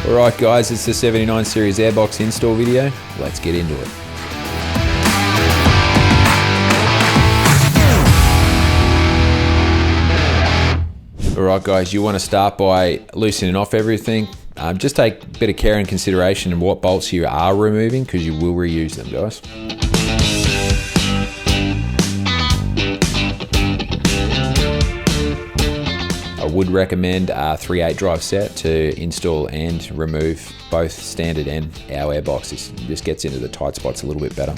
Alright guys, it's the 79 series Airbox install video. Let's get into it. Alright guys, you want to start by loosening off everything. Just take a bit of care and consideration in what bolts you are removing, because you will reuse them, guys. I would recommend a 3/8 drive set to install and remove both standard and our airbox. It just gets into the tight spots a little bit better.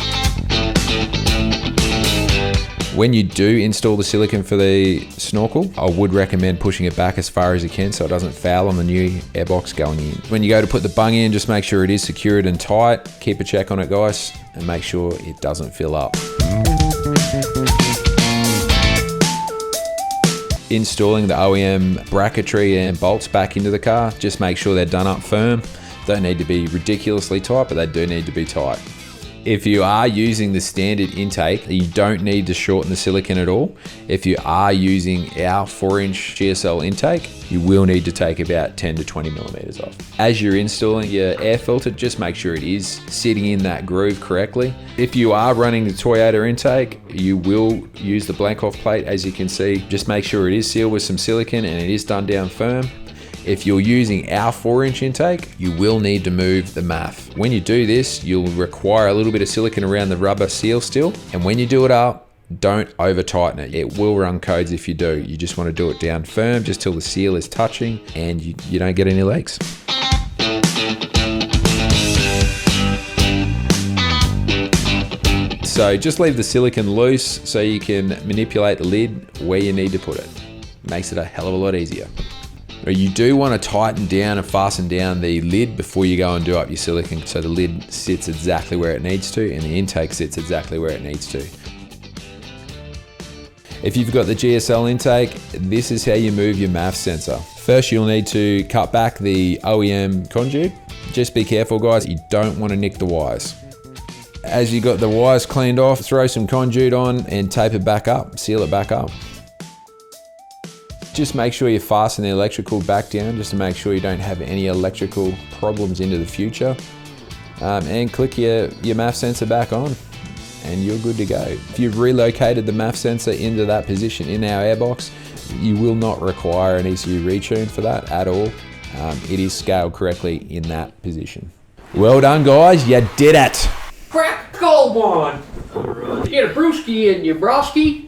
When you do install the silicone for the Snorkel, I would recommend pushing it back as far as you can so it doesn't foul on the new airbox going in. When you go to put the bung in, just make sure it is secured and tight. Keep a check on it, guys, and make sure it doesn't fill up. Installing the OEM bracketry and bolts back into the car, just make sure they're done up firm. Don't need to be ridiculously tight, but they do need to be tight. If you are using the standard intake, you don't need to shorten the silicone at all. If you are using our 4-inch GSL intake, you will need to take about 10 to 20 millimeters off. As you're installing your air filter, just make sure it is sitting in that groove correctly. If you are running the Toyota intake, you will use the blank off plate. As you can see, just make sure it is sealed with some silicone and it is done down firm. If you're using our 4-inch intake, you will need to move the MAF. When you do this, you'll require a little bit of silicone around the rubber seal still. And when you do it up, don't over tighten it. It will run codes if you do. You just want to do it down firm just till the seal is touching and you don't get any leaks. So just leave the silicone loose so you can manipulate the lid where you need to put it. Makes it a hell of a lot easier. You do want to tighten down and fasten down the lid before you go and do up your silicone so the lid sits exactly where it needs to and the intake sits exactly where it needs to. If you've got the GSL intake, this is how you move your MAF sensor. First, you'll need to cut back the OEM conduit. Just be careful, guys, you don't want to nick the wires. As you got the wires cleaned off, throw some conduit on and tape it back up, seal it back up. Just make sure you fasten the electrical back down just to make sure you don't have any electrical problems into the future. And click your MAF sensor back on and you're good to go. If you've relocated the MAF sensor into that position in our airbox, you will not require an ECU retune for that at all. It is scaled correctly in that position. Well done, guys, you did it. Crack cold one. Get a brewski and your broski.